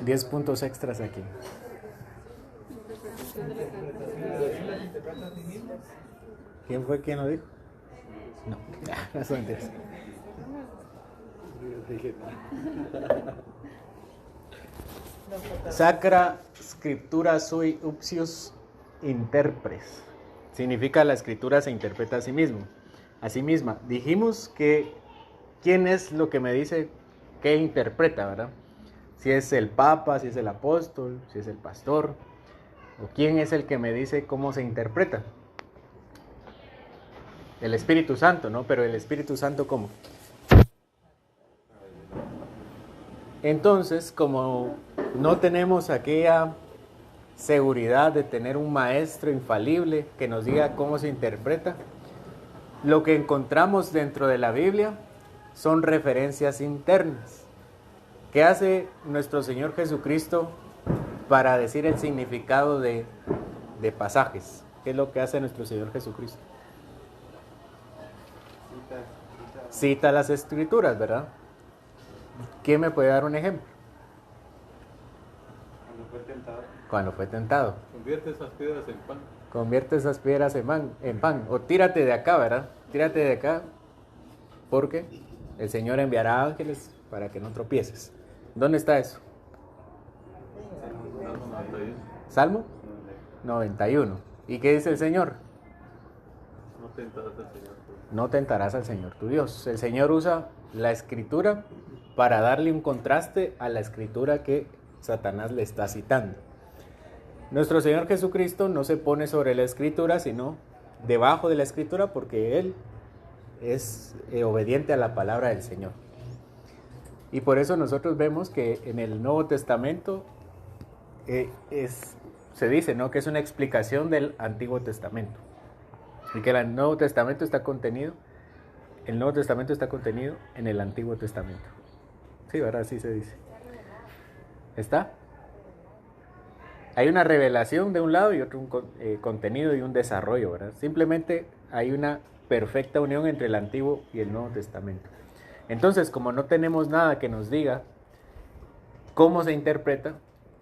10 puntos extras aquí. ¿Quién fue quien lo dijo? No, no son mentiras. Sacra scriptura sui ipsius interpres. Significa la escritura se interpreta a sí misma. Dijimos que quién es lo que me dice qué interpreta, ¿verdad? Si es el Papa, si es el apóstol, si es el pastor, o quién es el que me dice cómo se interpreta. El Espíritu Santo, ¿no? Pero el Espíritu Santo, ¿cómo? Entonces, como no tenemos aquella seguridad de tener un maestro infalible que nos diga cómo se interpreta, lo que encontramos dentro de la Biblia son referencias internas. ¿Qué hace nuestro Señor Jesucristo para decir el significado de pasajes? ¿Qué es lo que hace nuestro Señor Jesucristo? Cita las Escrituras, ¿verdad? ¿Quién me puede dar un ejemplo? Cuando fue tentado. Convierte esas piedras en pan. Convierte esas piedras en pan. O tírate de acá, ¿verdad? Tírate de acá. Porque el Señor enviará ángeles para que no tropieces. ¿Dónde está eso? Salmo 91. ¿Y qué dice el Señor? No tentarás al Señor. No tentarás al Señor tu Dios. El Señor usa la Escritura para darle un contraste a la Escritura que Satanás le está citando. Nuestro Señor Jesucristo no se pone sobre la Escritura, sino debajo de la Escritura, porque Él es obediente a la palabra del Señor. Y por eso nosotros vemos que en el Nuevo Testamento se dice, ¿no?, que es una explicación del Antiguo Testamento. Y que el Nuevo Testamento está contenido en el Antiguo Testamento. Sí, ¿verdad? Así se dice. ¿Está? Hay una revelación de un lado y otro contenido y un desarrollo, ¿verdad? Simplemente hay una perfecta unión entre el Antiguo y el Nuevo Testamento. Entonces, como no tenemos nada que nos diga cómo se interpreta,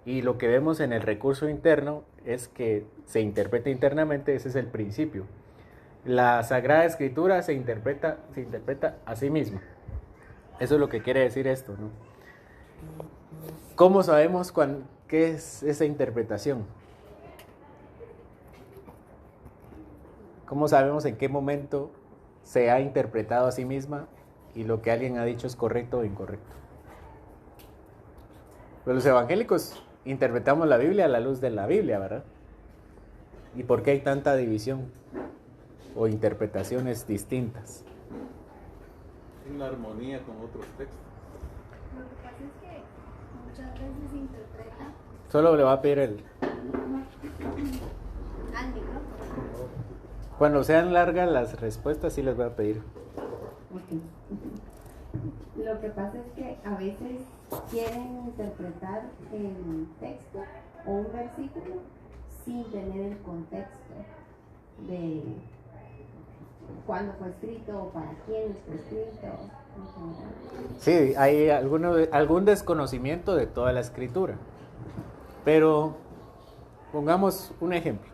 y lo que vemos en el recurso interno es que se interpreta internamente, ese es el principio. La Sagrada Escritura se interpreta a sí misma. Eso es lo que quiere decir esto, ¿no? ¿Cómo sabemos qué es esa interpretación? ¿Cómo sabemos en qué momento se ha interpretado a sí misma y lo que alguien ha dicho es correcto o incorrecto? Pues los evangélicos interpretamos la Biblia a la luz de la Biblia, ¿verdad? ¿Y por qué hay tanta división o interpretaciones distintas? En armonía con otros textos. Lo que pasa es que muchas veces se interpreta Solo le va a pedir al micrófono. Cuando sean largas las respuestas, sí les voy a pedir. Okay. Lo que pasa es que a veces quieren interpretar el texto o un versículo sin tener el contexto de cuándo fue escrito o para quién fue escrito. Sí, hay algún desconocimiento de toda la Escritura. Pero pongamos un ejemplo.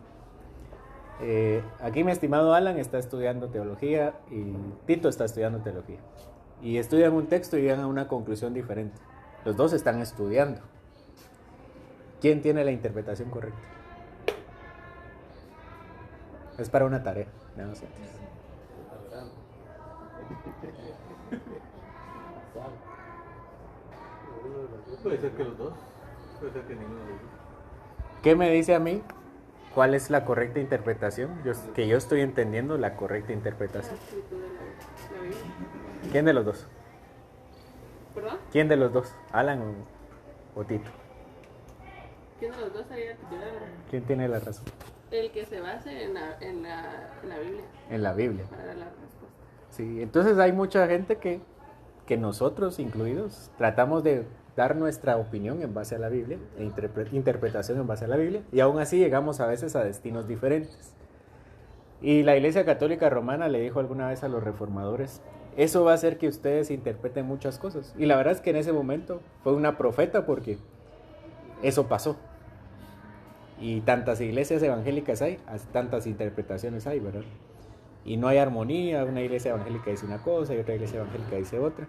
Aquí mi estimado Alan está estudiando teología y Tito está estudiando teología. Y estudian un texto y llegan a una conclusión diferente. Los dos están estudiando. ¿Quién tiene la interpretación correcta? Es para una tarea de nosotros. Puede ser que los dos, puede ser que ninguno de los dos. ¿Qué me dice a mí? ¿Cuál es la correcta interpretación? Que yo estoy entendiendo la correcta interpretación. ¿Quién de los dos? ¿Perdón? ¿Quién de los dos? ¿Alan o Tito? ¿Quién de los dos sería el titular? ¿Quién tiene la razón? El que se base en la Biblia En la Biblia. para dar la respuesta. Sí, entonces hay mucha gente que nosotros incluidos tratamos de dar nuestra opinión en base a la Biblia, e interpretación en base a la Biblia, y aún así llegamos a veces a destinos diferentes. Y la Iglesia Católica Romana le dijo alguna vez a los reformadores, eso va a hacer que ustedes interpreten muchas cosas. Y la verdad es que en ese momento fue una profeta porque eso pasó. Y tantas iglesias evangélicas hay, tantas interpretaciones hay, ¿verdad? Y no hay armonía, una iglesia evangélica dice una cosa y otra iglesia evangélica dice otra.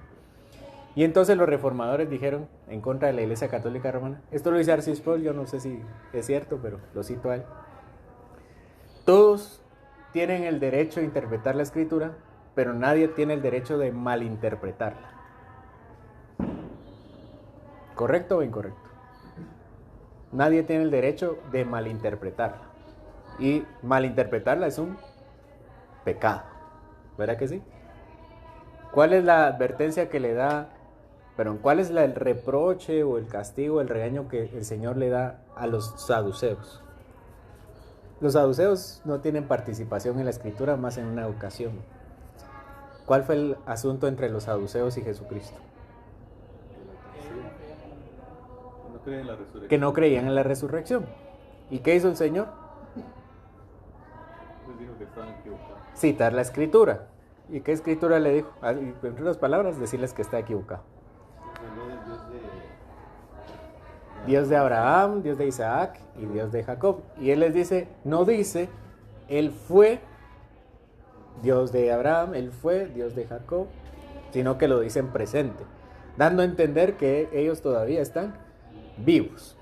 Y entonces los reformadores dijeron en contra de la iglesia católica romana, esto lo dice Arcis Sproul, yo no sé si es cierto, pero lo cito a él. Todos tienen el derecho de interpretar la escritura, pero nadie tiene el derecho de malinterpretarla. ¿Correcto o incorrecto? Nadie tiene el derecho de malinterpretarla. Y malinterpretarla es un pecado. ¿Verdad que sí? ¿Cuál es la advertencia que le da? ¿Cuál es el reproche o el castigo, el regaño que el Señor le da a los saduceos? Los saduceos no tienen participación en la escritura más en una ocasión. ¿Cuál fue el asunto entre los saduceos y Jesucristo? No creen en la resurrección. Que no creían en la resurrección. ¿Y qué hizo el Señor? Les dijo que estaban equivocados. Citar la escritura. ¿Y qué escritura le dijo? En otras palabras, decirles que está equivocado. Dios de Abraham, Dios de Isaac y Dios de Jacob. Y él les dice, no dice, él fue Dios de Abraham, él fue Dios de Jacob, sino que lo dice en presente, dando a entender que ellos todavía están vivos.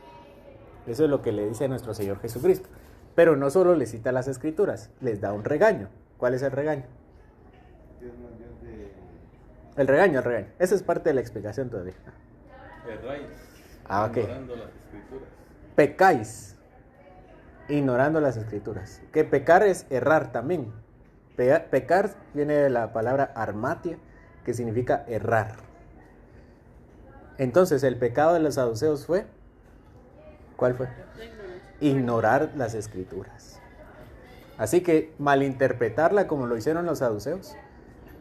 Eso es lo que le dice a nuestro Señor Jesucristo. Pero no solo les cita las escrituras, les da un regaño. ¿Cuál es el regaño? El regaño. Esa es parte de la explicación todavía. Erráis, Ok. ignorando las escrituras. Pecáis, ignorando las escrituras. Que pecar es errar también. Pecar viene de la palabra armatia, que significa errar. Entonces, el pecado de los saduceos fue, ¿cuál fue? Ignorar las escrituras. Así que malinterpretarla como lo hicieron los saduceos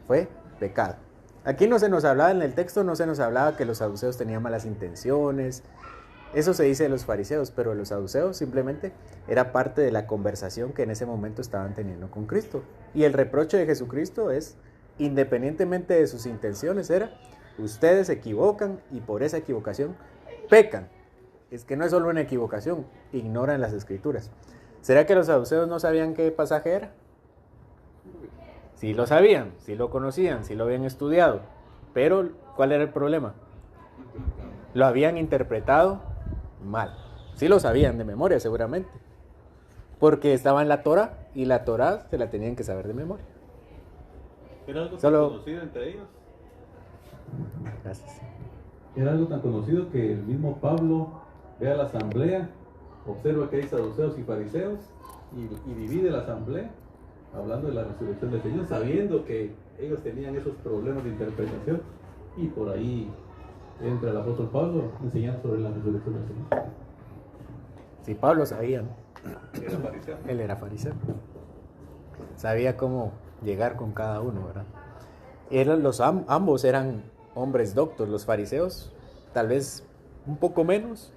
fue pecado. Aquí no se nos hablaba, en el texto no se nos hablaba que los saduceos tenían malas intenciones. Eso se dice de los fariseos, pero los saduceos simplemente era parte de la conversación que en ese momento estaban teniendo con Cristo. Y el reproche de Jesucristo es, independientemente de sus intenciones, era, ustedes se equivocan y por esa equivocación pecan. Es que no es solo una equivocación, ignoran las escrituras. ¿Será que los saduceos no sabían qué pasaje era? Sí lo sabían, sí lo conocían, sí lo habían estudiado. Pero, ¿cuál era el problema? Lo habían interpretado mal. Sí lo sabían de memoria, seguramente. Porque estaba en la Torá y la Torá se la tenían que saber de memoria. ¿Era algo tan Solo- conocido entre ellos? Gracias. Era algo tan conocido que el mismo Pablo ve a la asamblea, observa que hay saduceos y fariseos y divide la asamblea hablando de la resurrección del Señor, sabiendo que ellos tenían esos problemas de interpretación, y por ahí entra el apóstol Pablo enseñando sobre la resurrección del Señor. Sí, Pablo sabía, ¿no? Era fariseo. Él era fariseo. Sabía cómo llegar con cada uno, ¿verdad? Ambos eran hombres doctos. Los fariseos, tal vez un poco menos,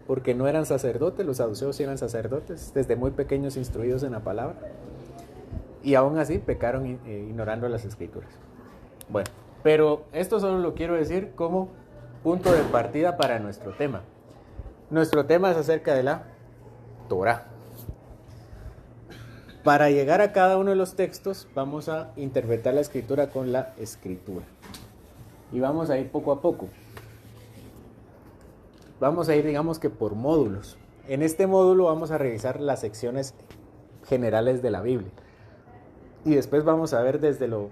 porque no eran sacerdotes. Los saduceos sí eran sacerdotes, desde muy pequeños instruidos en la palabra. Y aún así pecaron ignorando las escrituras. Bueno, pero esto solo lo quiero decir como punto de partida para nuestro tema. Nuestro tema es acerca de la Torá. Para llegar a cada uno de los textos, vamos a interpretar la escritura con la escritura. Y vamos a ir poco a poco. Vamos a ir, digamos que por módulos. En este módulo vamos a revisar las secciones generales de la Biblia. Y después vamos a ver desde lo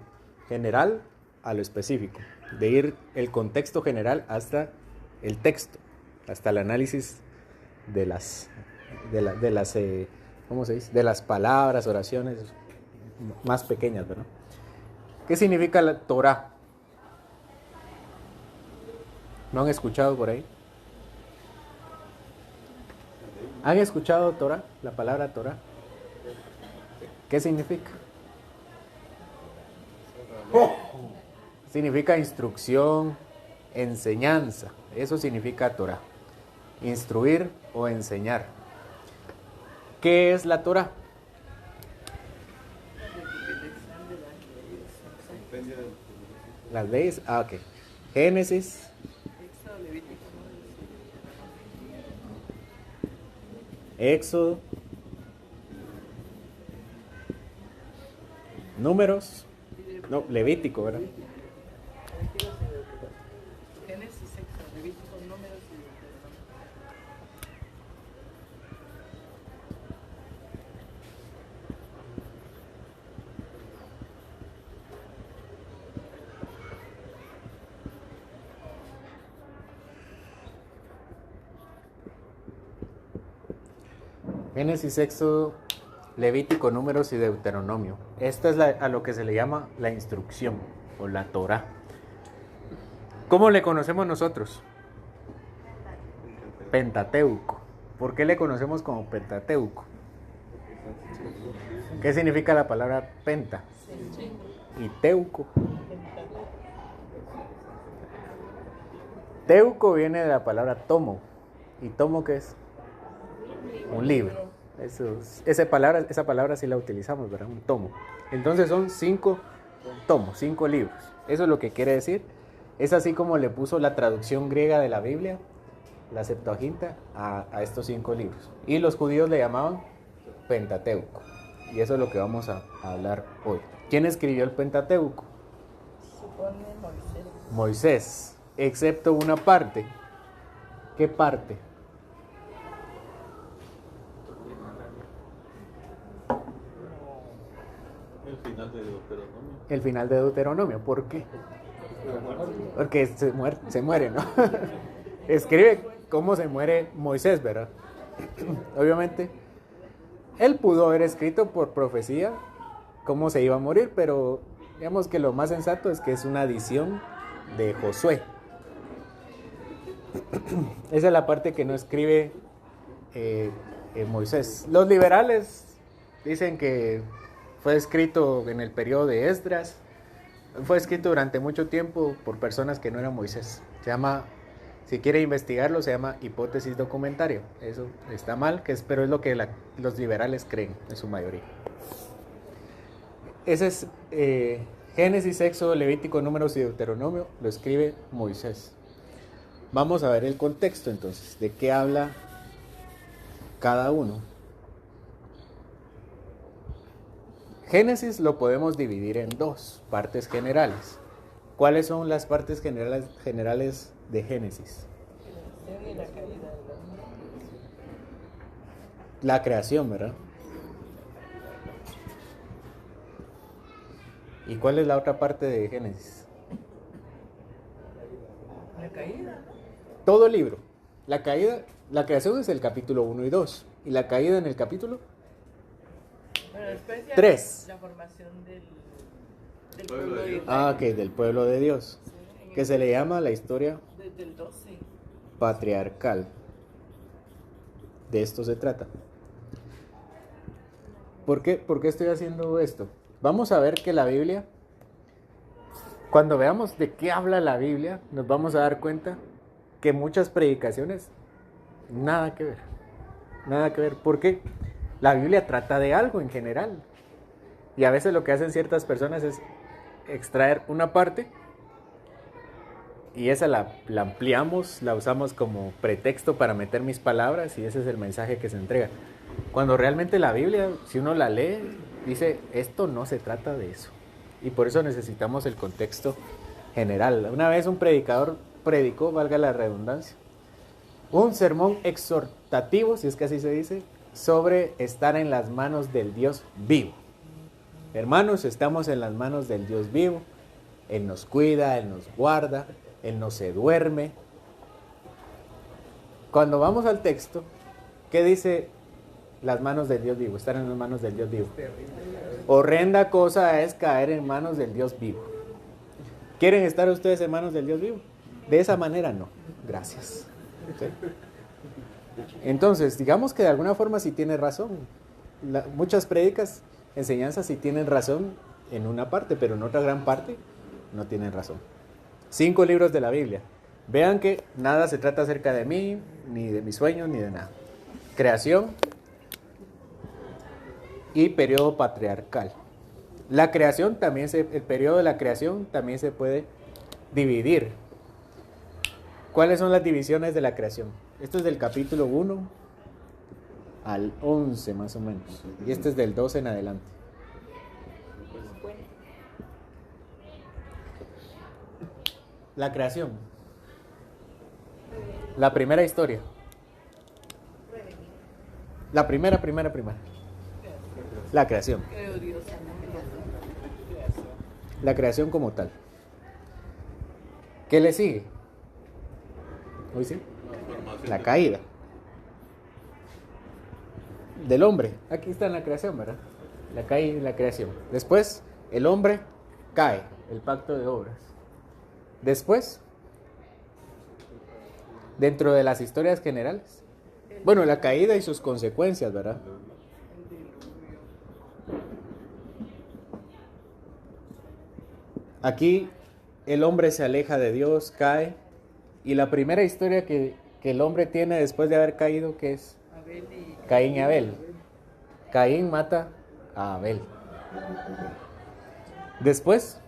general a lo específico. De ir el contexto general hasta el texto, hasta el análisis de las ¿cómo se dice? De las palabras, oraciones más pequeñas, ¿verdad? ¿Qué significa la Torá? ¿No han escuchado por ahí? ¿Han escuchado Torá? La palabra Torá. ¿Qué significa? Significa instrucción, enseñanza. Eso significa Torá. Instruir o enseñar. ¿Qué es la Torá? Las leyes. Ok. Génesis. Éxodo, Números, no, Levítico, ¿verdad? Génesis, Éxodo, Levítico, Números y Deuteronomio. Génesis, Éxodo, Levítico, Números y Deuteronomio. Esta es a lo que se le llama la instrucción o la Torá. ¿Cómo le conocemos nosotros? Pentateuco. ¿Por qué le conocemos como Pentateuco? ¿Qué significa la palabra penta? Y teuco. Teuco viene de la palabra tomo. ¿Y tomo qué es? Un libro. Esa palabra sí la utilizamos, ¿verdad? Un tomo. Entonces son 5 tomos, 5 libros. Eso es lo que quiere decir. Es así como le puso la traducción griega de la Biblia, la Septuaginta, a estos 5 libros. Y los judíos le llamaban Pentateuco. Y eso es lo que vamos a hablar hoy. ¿Quién escribió el Pentateuco? Supone Moisés. Moisés, excepto una parte. ¿Qué parte? El final de Deuteronomio. El final de Deuteronomio. ¿Por qué? Porque se muere, ¿no? Escribe cómo se muere Moisés, ¿verdad? Obviamente, él pudo haber escrito por profecía cómo se iba a morir, pero digamos que lo más sensato es que es una adición de Josué. Esa es la parte que no escribe Moisés. Los liberales dicen que fue escrito en el periodo de Esdras. Fue escrito durante mucho tiempo por personas que no eran Moisés. Se llama, si quiere investigarlo, se llama hipótesis documentaria. Eso está mal, pero es lo que los liberales creen en su mayoría. Ese es Génesis, Éxodo, Levítico, Números y Deuteronomio. Lo escribe Moisés. Vamos a ver el contexto entonces. ¿De qué habla cada uno? Génesis lo podemos dividir en 2 partes generales. ¿Cuáles son las partes generales de Génesis? Y la caída de La creación, ¿verdad? ¿Y cuál es la otra parte de Génesis? la caída. Todo el libro. La creación es el capítulo 1 y 2. ¿Y la caída en el capítulo? Bueno, después ya 3. la formación del pueblo de Israel. Ok, del pueblo de Dios. Sí, Que se le llama la historia desde el 12. patriarcal. De esto se trata. ¿Por qué estoy haciendo esto? Vamos a ver que la Biblia, cuando veamos de qué habla la Biblia, nos vamos a dar cuenta que muchas predicaciones, nada que ver. Nada que ver. ¿Por qué? La Biblia trata de algo en general. Y a veces lo que hacen ciertas personas es extraer una parte y esa la ampliamos, la usamos como pretexto para meter mis palabras y ese es el mensaje que se entrega. Cuando realmente la Biblia, si uno la lee, dice, esto no se trata de eso. Y por eso necesitamos el contexto general. Una vez un predicador predicó, valga la redundancia, un sermón exhortativo, si es que así se dice, sobre estar en las manos del Dios vivo. Hermanos, estamos en las manos del Dios vivo. Él nos cuida, Él nos guarda, Él no se duerme. Cuando vamos al texto, ¿qué dice las manos del Dios vivo? Estar en las manos del Dios vivo. Horrenda cosa es caer en manos del Dios vivo. ¿Quieren estar ustedes en manos del Dios vivo? De esa manera no. Gracias. ¿Sí? Entonces, digamos que de alguna forma sí tiene razón. Muchas prédicas, enseñanzas sí tienen razón en una parte, pero en otra gran parte no tienen razón. 5 libros de la Biblia. Vean que nada se trata acerca de mí, ni de mis sueños, ni de nada. Creación y periodo patriarcal. La creación también el periodo de la creación también se puede dividir. ¿Cuáles son las divisiones de la creación? Esto es del capítulo 1 al 11 más o menos. Y este es del 12 en adelante. La creación. La primera historia. La primera. La creación. Creo Dios. La creación como tal. ¿Qué le sigue? ¿Hoy sí? La caída del hombre. Aquí está en la creación, ¿verdad? La caída y la creación. Después, el hombre cae, el pacto de obras. Después, dentro de las historias generales, bueno, la caída y sus consecuencias, ¿verdad? Aquí el hombre se aleja de Dios, cae, y la primera historia que el hombre tiene después de haber caído, ¿qué es? Abel y Caín y Abel. Caín mata a Abel. Después,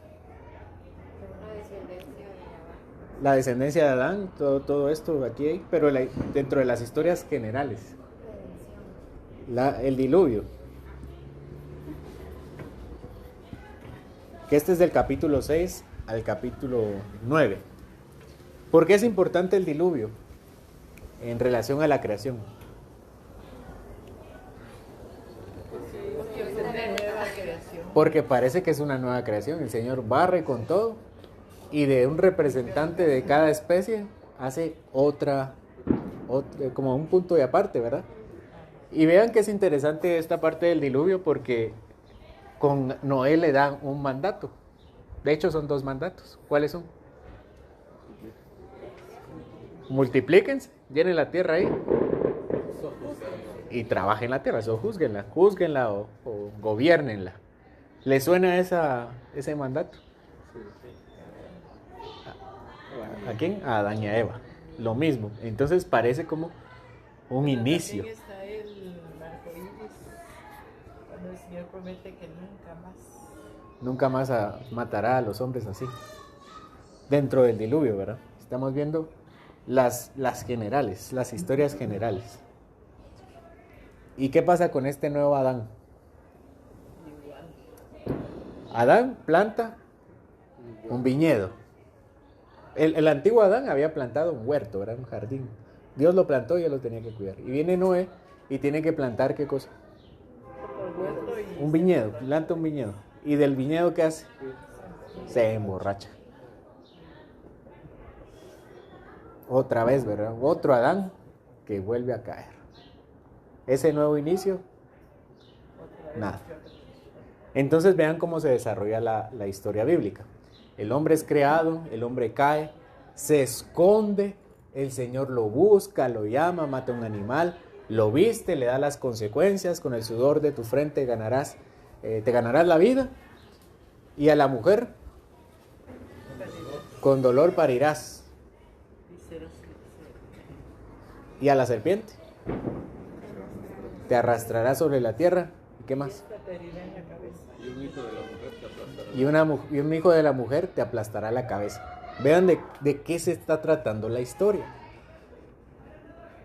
la descendencia de Adán, todo esto aquí hay, pero dentro de las historias generales. El diluvio. Que este es del capítulo 6 al capítulo 9. ¿Por qué es importante el diluvio en relación a la creación? porque es una nueva creación. Porque parece que es una nueva creación. El Señor barre con todo y de un representante de cada especie hace otra, como un punto de aparte, ¿verdad? Y vean que es interesante esta parte del diluvio porque con Noé le dan un mandato. De hecho son 2 mandatos. ¿Cuáles son? Multiplíquense, llenen la tierra ahí y trabajen la tierra, júzguenla o gobiernenla. ¿Le suena ese mandato? ¿A quién? A Adán y a Eva. Lo mismo. Entonces parece como un inicio. También está el arco iris, cuando el Señor promete que Nunca más matará a los hombres así. Dentro del diluvio, ¿verdad? Estamos viendo las generales, las historias generales. ¿Y qué pasa con este nuevo Adán? Adán planta un viñedo. El antiguo Adán había plantado un huerto, era un jardín. Dios lo plantó y él lo tenía que cuidar. Y viene Noé y tiene que plantar, ¿qué cosa? Un viñedo, planta un viñedo. ¿Y del viñedo qué hace? Se emborracha. Otra vez, ¿verdad? Otro Adán que vuelve a caer. Ese nuevo inicio, nada. Entonces vean cómo se desarrolla la historia bíblica. El hombre es creado, el hombre cae, se esconde, el Señor lo busca, lo llama, mata un animal, lo viste, le da las consecuencias, con el sudor de tu frente te ganarás la vida. Y a la mujer, con dolor parirás. Y a la serpiente, te arrastrarás sobre la tierra. ¿Y qué más? Y un hijo de la mujer te aplastará. Y un hijo de la mujer te aplastará la cabeza. Vean de qué se está tratando la historia.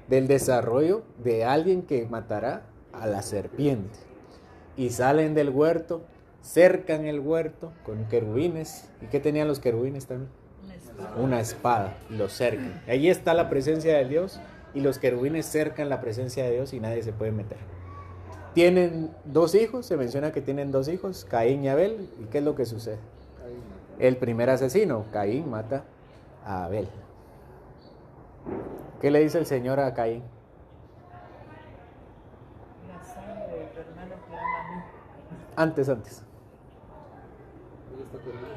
Del desarrollo de alguien que matará a la serpiente. Y salen del huerto, cercan el huerto con querubines. ¿Y qué tenían los querubines también? Una espada. Y los cercan. Allí está la presencia de Dios. Y los querubines cercan la presencia de Dios y nadie se puede meter. Tienen 2 hijos, se menciona que tienen 2 hijos, Caín y Abel. ¿Y qué es lo que sucede? El primer asesino, Caín, mata a Abel. ¿Qué le dice el Señor a Caín? La sangre de tu hermano clama a mí. Antes.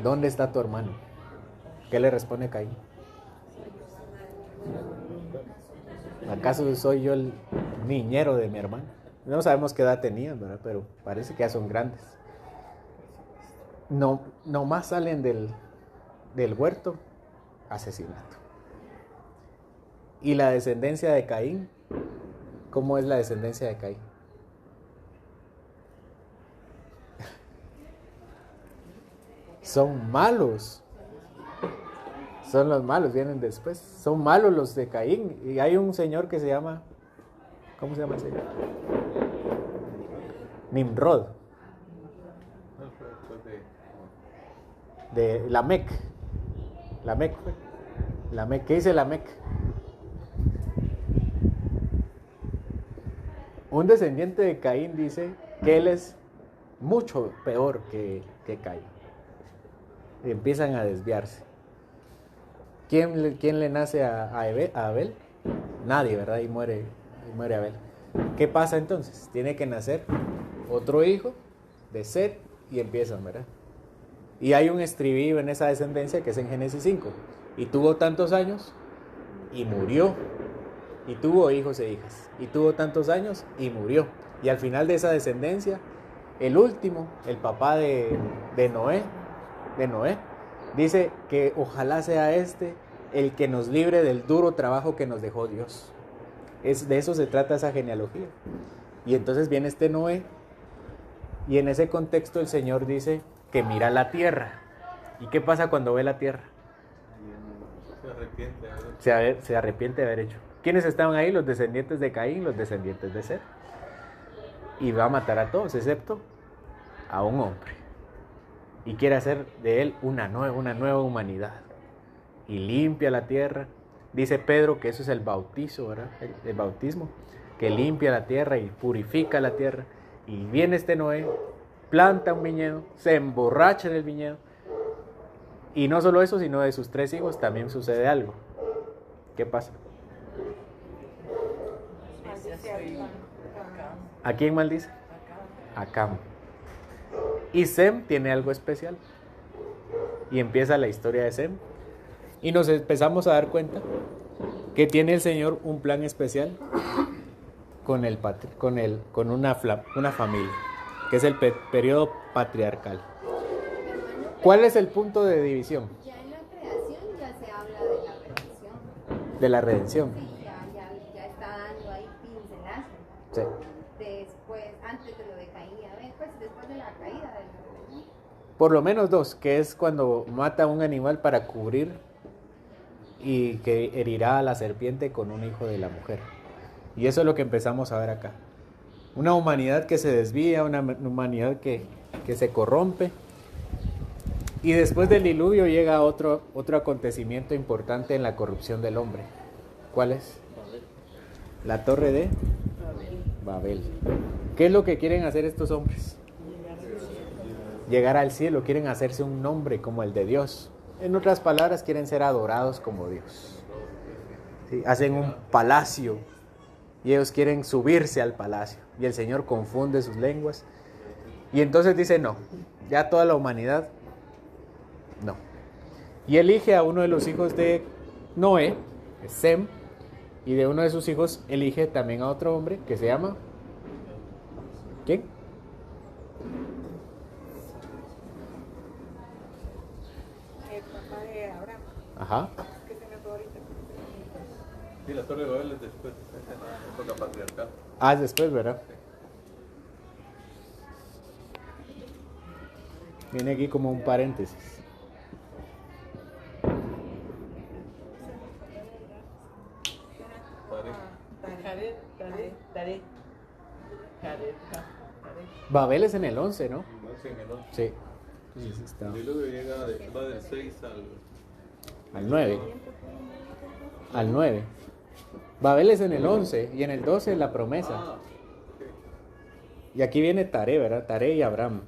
¿Dónde está tu hermano? ¿Qué le responde Caín? ¿Acaso soy yo el niñero de mi hermano? No sabemos qué edad tenían, ¿verdad? Pero parece que ya son grandes. No más salen del huerto, asesinato. ¿Y la descendencia de Caín? ¿Cómo es la descendencia de Caín? Son malos. Son los malos, vienen después. Son malos los de Caín. Y hay un señor que se llama ¿Cómo se llama el señor? Nimrod. No, fue De Lamec. Lamec fue. Lamec. ¿Qué dice Lamec? Un descendiente de Caín dice que él es mucho peor que Caín. Y empiezan a desviarse. ¿Quién le nace a Abel? Nadie, ¿verdad? Y muere Abel. ¿Qué pasa entonces? Tiene que nacer otro hijo de Set y empiezan, ¿verdad? Y hay un estribillo en esa descendencia que es en Génesis 5. Y tuvo tantos años y murió. Y tuvo hijos e hijas. Y tuvo tantos años y murió. Y al final de esa descendencia, el último, el papá de Noé, dice que ojalá sea este el que nos libre del duro trabajo que nos dejó Dios. De eso se trata esa genealogía. Y entonces viene este Noé, y en ese contexto el Señor dice que mira la tierra. ¿Y qué pasa cuando ve la tierra? se arrepiente. Se arrepiente de haber hecho. ¿Quiénes estaban ahí? Los descendientes de Caín, los descendientes de Set. Y va a matar a todos, excepto a un hombre. Y quiere hacer de él una nueva humanidad. Y limpia la tierra. Dice Pedro que eso es el bautizo, ¿verdad? El bautismo, que limpia la tierra y purifica la tierra. Y viene este Noé, planta un viñedo, se emborracha en el viñedo. Y no solo eso, sino de sus 3 hijos también sucede algo. ¿Qué pasa? ¿A quién maldice? A Cam. Y Sem tiene algo especial. Y empieza la historia de Sem. Y nos empezamos a dar cuenta que tiene el Señor un plan especial con una familia, que es el periodo patriarcal. ¿Cuál es el punto de división? Ya en la creación ya se habla de la redención. De la redención. Sí, ya está dando ahí pincelazo. Sí. Después, antes de lo de Caín y Abel, pues después de la caída de la rebelión. Por lo menos 2, que es cuando mata a un animal para cubrir y que herirá a la serpiente con un hijo de la mujer. Y eso es lo que empezamos a ver acá. Una humanidad que se desvía, una humanidad que se corrompe. Y después del diluvio llega otro acontecimiento importante en la corrupción del hombre. ¿Cuál es? La torre de Babel. ¿Qué es lo que quieren hacer estos hombres? Llegar al cielo, quieren hacerse un nombre como el de Dios. En otras palabras, quieren ser adorados como Dios. ¿Sí? Hacen un palacio y ellos quieren subirse al palacio. Y el Señor confunde sus lenguas. Y entonces dice, no, ya toda la humanidad, no. Y elige a uno de los hijos de Noé, Sem, y de uno de sus hijos elige también a otro hombre que se llama... ¿Quién? El papá de Abraham, Ajá. que se me fue ahorita. Sí, la Torre de Babel es después, es en la época patriarcal. Ah, es después, ¿verdad? Viene aquí como un paréntesis. Tare. Babel es en el 11, ¿no? No sé, en el otro. Sí. Entonces está El diluvio va del 6 al 9. Al 9. Babel es en el 11 y en el 12 la promesa. Ah, ok. Y aquí viene Taré, ¿verdad? Taré y Abraham.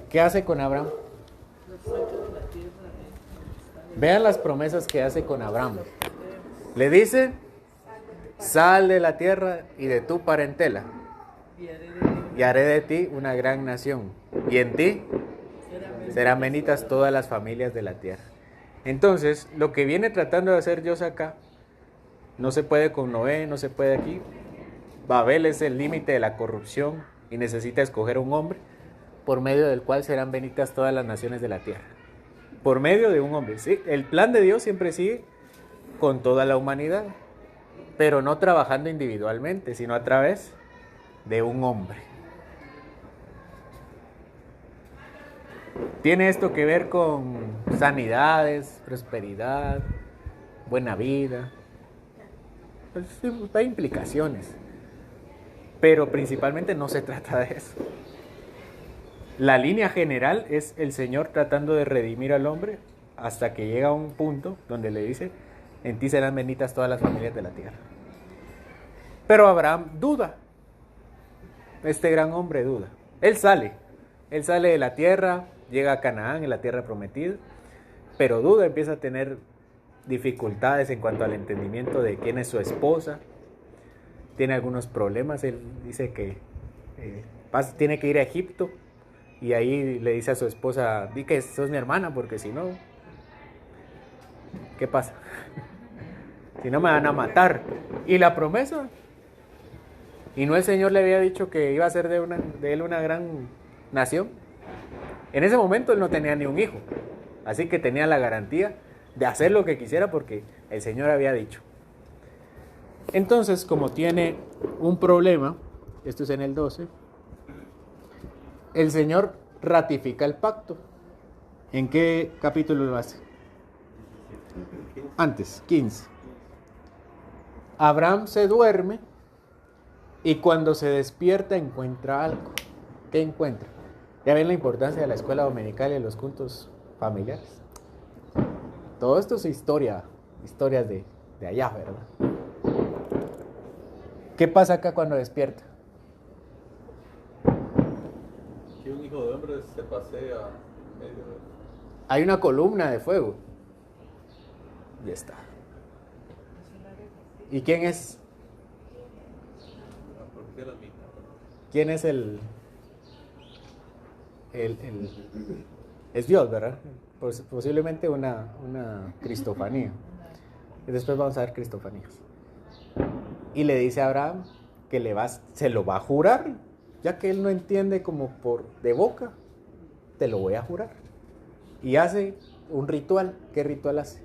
¿Qué hace con Abraham? Vean las promesas que hace con Abraham. Le dice, sal de la tierra y de tu parentela, y haré de ti una gran nación, y en ti serán benditas todas las familias de la tierra. Entonces, lo que viene tratando de hacer Dios acá, no se puede con Noé, no se puede aquí. Babel es el límite de la corrupción y necesita escoger un hombre por medio del cual serán benditas todas las naciones de la tierra. Por medio de un hombre. ¿Sí? El plan de Dios siempre sigue con toda la humanidad, pero no trabajando individualmente, sino a través de un hombre. Tiene esto que ver con sanidades, prosperidad, buena vida. Pues, sí, hay implicaciones. Pero principalmente no se trata de eso. La línea general es el Señor tratando de redimir al hombre hasta que llega a un punto donde le dice, en ti serán benditas todas las familias de la tierra. Pero Abraham duda. Este gran hombre duda. Él sale de la tierra, llega a Canaán, en la tierra prometida, pero duda, empieza a tener dificultades en cuanto al entendimiento de quién es su esposa. Tiene algunos problemas. Él dice que tiene que ir a Egipto y ahí le dice a su esposa, di que sos mi hermana porque si no, ¿qué pasa? Si no me van a matar. Y la promesa, y no el Señor le había dicho que iba a ser de él una gran nación. En ese momento él no tenía ni un hijo, así que tenía la garantía de hacer lo que quisiera porque el Señor había dicho. Entonces, como tiene un problema, esto es en el 12, el Señor ratifica el pacto. ¿En qué capítulo lo hace? Antes, 15. Abraham se duerme y cuando se despierta encuentra algo. ¿Qué encuentra? Ya ven la importancia de la escuela dominical y de los cultos familiares. Todo esto es historias de allá, ¿verdad? ¿Qué pasa acá cuando despierta? Que un hijo de hombre se pasea en medio de... Hay una columna de fuego. Ya está. ¿Y quién es? ¿Quién es el es Dios, ¿verdad? Pues posiblemente una cristofanía. Y después vamos a ver cristofanías. Y le dice a Abraham que se lo va a jurar, ya que él no entiende como de boca, te lo voy a jurar. Y hace un ritual. ¿Qué ritual hace?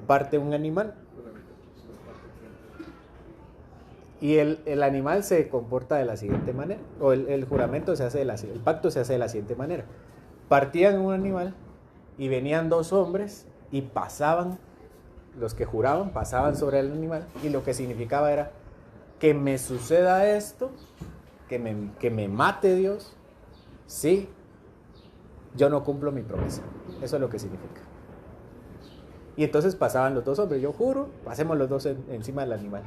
Parte un animal. Y el animal se comporta de la siguiente manera, o el juramento se hace el pacto se hace de la siguiente manera. Partían un animal y venían dos hombres y pasaban, los que juraban pasaban sobre el animal, y lo que significaba era que me suceda esto, que me mate Dios, si yo no cumplo mi promesa. Eso es lo que significa. Y entonces pasaban los dos hombres, yo juro, pasemos los dos encima del animal.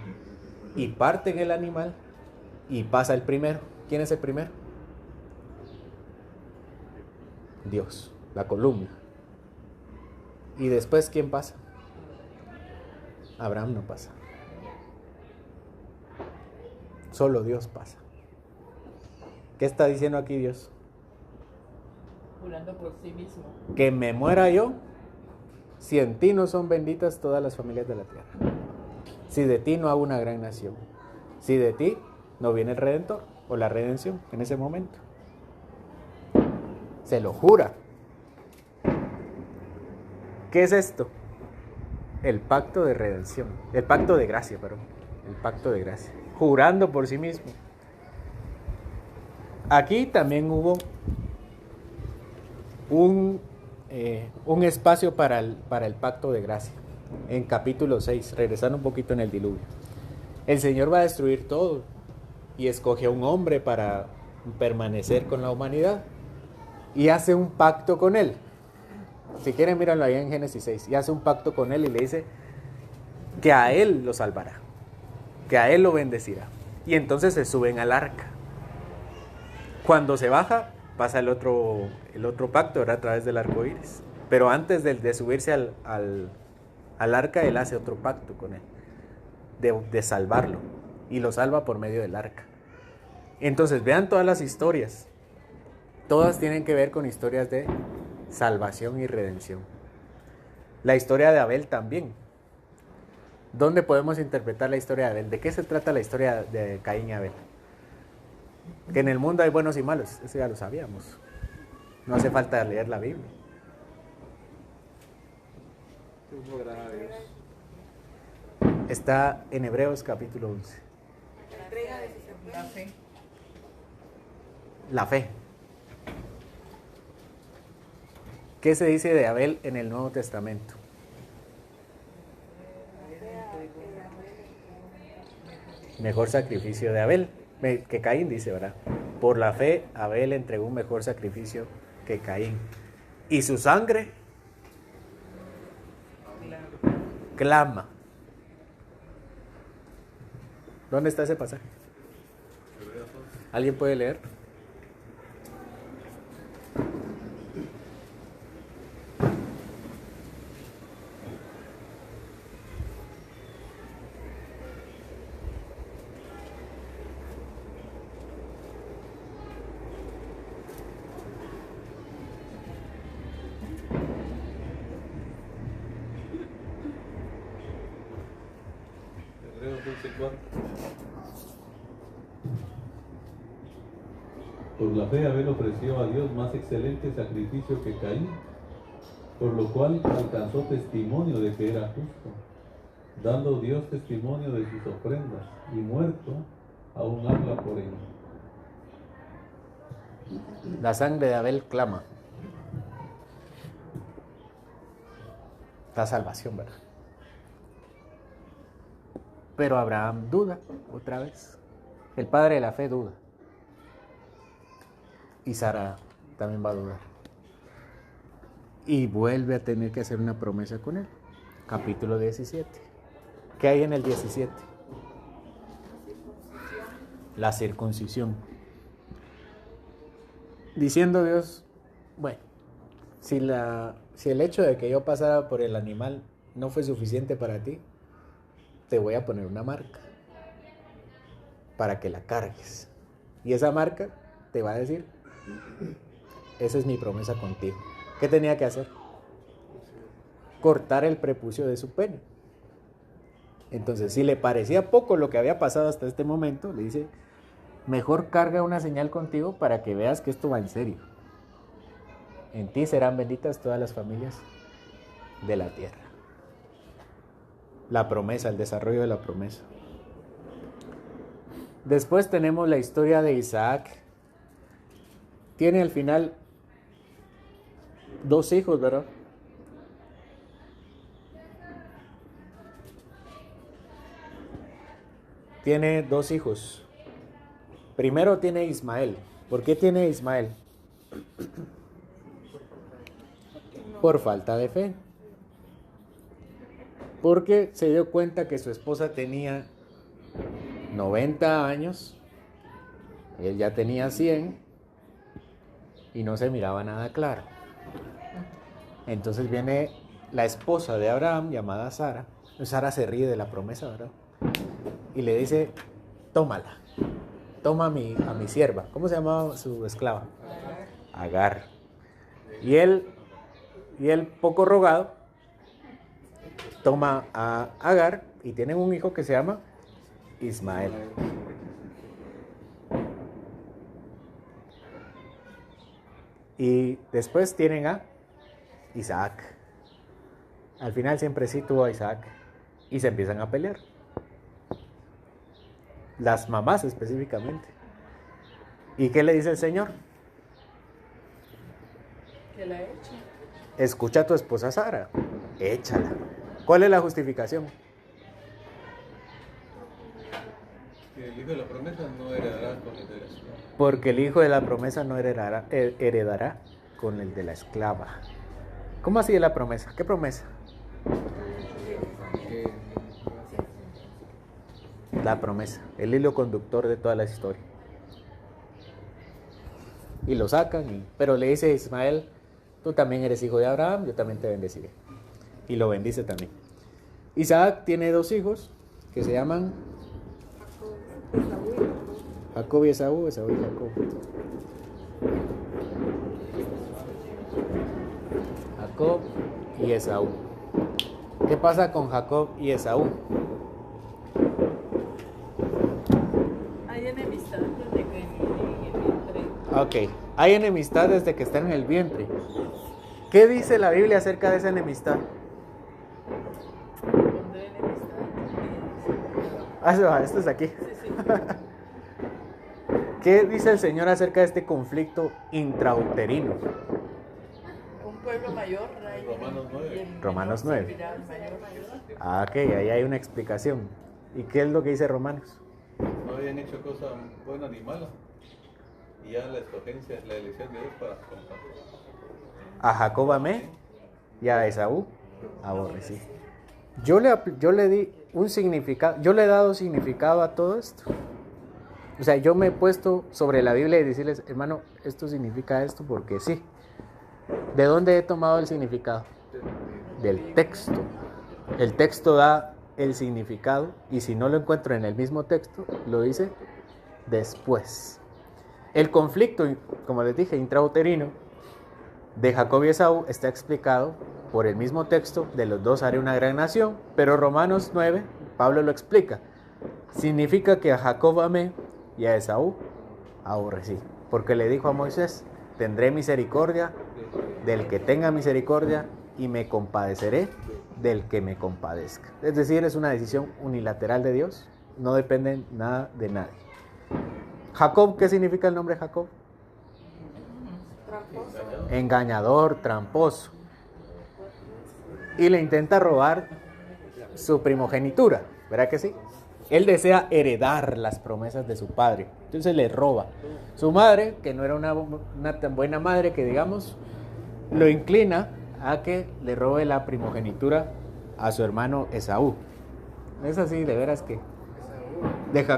Y parten el animal y pasa el primero. ¿Quién es el primero? Dios, la columna. Y después, ¿quién pasa? Abraham no pasa. Solo Dios pasa. ¿Qué está diciendo aquí Dios? Jurando por sí mismo. Que me muera yo, si en ti no son benditas todas las familias de la tierra. Si de ti no hago una gran nación. Si de ti no viene el Redentor o la redención en ese momento. Se lo jura. ¿Qué es esto? El pacto de redención. El pacto de gracia, perdón. El pacto de gracia. Jurando por sí mismo. Aquí también hubo un espacio para el pacto de gracia. En capítulo 6, regresando un poquito en el diluvio. El Señor va a destruir todo y escoge a un hombre para permanecer con la humanidad y hace un pacto con él. Si quieren, mírenlo ahí en Génesis 6. Y hace un pacto con él y le dice que a él lo salvará, que a él lo bendecirá. Y entonces se suben al arca. Cuando se baja, pasa el otro pacto, ¿verdad? A través del arco iris. Pero antes de subirse al arca, él hace otro pacto con él, de salvarlo, y lo salva por medio del arca. Entonces vean todas las historias, todas tienen que ver con historias de salvación y redención. La historia de Abel también. ¿Dónde podemos interpretar la historia de Abel? ¿De qué se trata la historia de Caín y Abel? Que en el mundo hay buenos y malos, eso ya lo sabíamos, no hace falta leer la Biblia. Está en Hebreos capítulo 11. La fe. La fe. ¿Qué se dice de Abel en el Nuevo Testamento? Mejor sacrificio de Abel, que Caín dice, ¿verdad? Por la fe, Abel entregó un mejor sacrificio que Caín. Y su sangre clama. ¿Dónde está ese pasaje? ¿Alguien puede leer? Hebreos 12:4. Por la fe Abel ofreció a Dios más excelente sacrificio que Caín, por lo cual alcanzó testimonio de que era justo, dando Dios testimonio de sus ofrendas, y muerto aún habla por él. La sangre de Abel clama. La salvación, ¿verdad? Pero Abraham duda otra vez. El padre de la fe duda. Y Sara también va a dudar. Y vuelve a tener que hacer una promesa con él. Capítulo 17. ¿Qué hay en el 17? La circuncisión. Diciendo Dios, bueno, si el hecho de que yo pasara por el animal no fue suficiente para ti, te voy a poner una marca para que la cargues. Y esa marca te va a decir, esa es mi promesa contigo. ¿Qué tenía que hacer? Cortar el prepucio de su pene. Entonces, si le parecía poco lo que había pasado hasta este momento, le dice, mejor carga una señal contigo para que veas que esto va en serio. En ti serán benditas todas las familias de la tierra. La promesa, el desarrollo de la promesa. Después tenemos la historia de Isaac. Tiene al final 2 hijos, ¿verdad? Tiene 2 hijos. Primero tiene Ismael. ¿Por qué tiene Ismael? Por falta de fe. Porque se dio cuenta que su esposa tenía 90 años, él ya tenía 100 y no se miraba nada claro. Entonces viene la esposa de Abraham, llamada Sara. Sara se ríe de la promesa, ¿verdad? Y le dice, tómala, toma a mi sierva. ¿Cómo se llamaba su esclava? Agar. Y él poco rogado, toma a Agar y tienen un hijo que se llama Ismael. Y después tienen a Isaac. Al final siempre sí tuvo a Isaac. Y se empiezan a pelear. Las mamás específicamente. ¿Y qué le dice el Señor? Que la eche. Escucha a tu esposa Sara. Échala. ¿Cuál es la justificación? Que el hijo de la promesa no heredará con el de la esclava. Porque el hijo de la promesa no heredará con el de la esclava. ¿Cómo así de la promesa? ¿Qué promesa? La promesa, el hilo conductor de toda la historia. Y lo sacan, pero le dice a Ismael, tú también eres hijo de Abraham, yo también te bendeciré. Y lo bendice también. Isaac tiene 2 hijos que se llaman Jacob y Esaú, Esaú y Jacob. Jacob y Esaú. ¿Qué pasa con Jacob y Esaú? Hay enemistad desde que en el vientre. Ok, hay enemistad desde que están en el vientre. ¿Qué dice la Biblia acerca de esa enemistad? Pondré enemistad. Esto es aquí. Sí, sí. ¿Qué dice el Señor acerca de este conflicto intrauterino? Un pueblo mayor. Hay, Romanos 9. y el Romanos menor 9. servirá al mayor. Ah, ok, ahí hay una explicación. ¿Y qué es lo que dice Romanos? No habían hecho cosa buena ni mala. Y ya la escogencia, la elección de Dios para compartir. A Jacob amé y a Esaú aborrecí. Yo le di un significado, yo le he dado significado a todo esto. O sea, yo me he puesto sobre la Biblia y decirles, hermano, esto significa esto porque sí. ¿De dónde he tomado el significado? Del texto. El texto da el significado y si no lo encuentro en el mismo texto, lo dice después. El conflicto, como les dije, intrauterino de Jacob y Esaú está explicado por el mismo texto, de los dos haré una gran nación, pero Romanos 9, Pablo lo explica. Significa que a Jacob amé y a Esaú aborrecí, porque le dijo a Moisés, tendré misericordia del que tenga misericordia y me compadeceré del que me compadezca. Es decir, es una decisión unilateral de Dios, no depende nada de nadie. Jacob, ¿qué significa el nombre Jacob? Engañador, tramposo. Y le intenta robar su primogenitura, ¿verdad que sí? Él desea heredar las promesas de su padre, entonces le roba. Su madre, que no era una tan buena madre que digamos, lo inclina a que le robe la primogenitura a su hermano Esaú. Es así, de veras que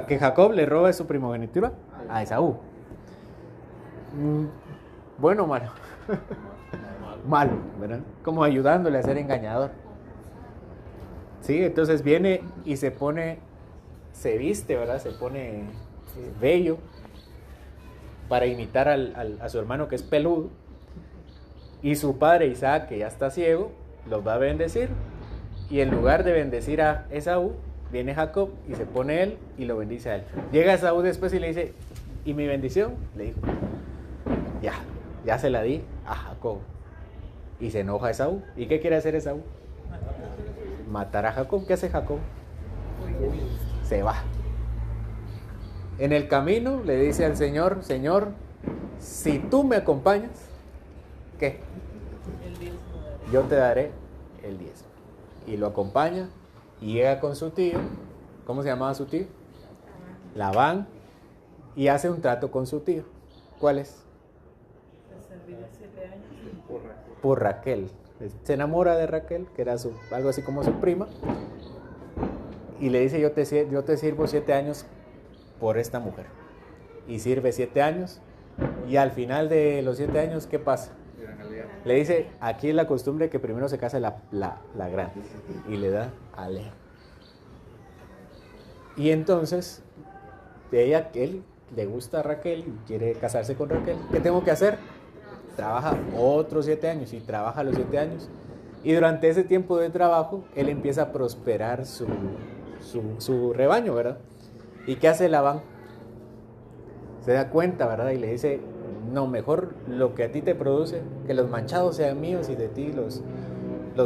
que Jacob le robe su primogenitura a Esaú. Bueno o malo. Malo, ¿verdad? Como ayudándole a ser engañador. Sí, entonces viene y se pone, se viste, ¿verdad? Se pone bello para imitar a su hermano que es peludo. Y su padre Isaac, que ya está ciego, los va a bendecir. Y en lugar de bendecir a Esaú, viene Jacob y se pone él y lo bendice a él. Llega Esaú después y le dice, ¿y mi bendición? Le dijo, ya se la di a Jacob. Y se enoja Esaú. ¿Y qué quiere hacer Esaú? Matar a Jacob. ¿Qué hace Jacob? Se va. En el camino le dice al Señor, Señor, si tú me acompañas, ¿qué? Yo te daré el 10. Y lo acompaña y llega con su tío. ¿Cómo se llamaba su tío? Labán. Y hace un trato con su tío. ¿Cuál es? Por Raquel. Se enamora de Raquel, que era algo así como su prima. Y le dice, yo te sirvo 7 años por esta mujer. Y sirve 7 años. Y al final de los 7 años, ¿qué pasa? Le dice, aquí es la costumbre que primero se casa la grande. Y le da a Lea. Y entonces, él le gusta a Raquel y quiere casarse con Raquel. ¿Qué tengo que hacer? Trabaja otros 7 años y trabaja los 7 años. Y durante ese tiempo de trabajo, él empieza a prosperar su rebaño, ¿verdad? ¿Y qué hace Labán? Se da cuenta, ¿verdad? Y le dice, no, mejor lo que a ti te produce, que los manchados sean míos y de ti los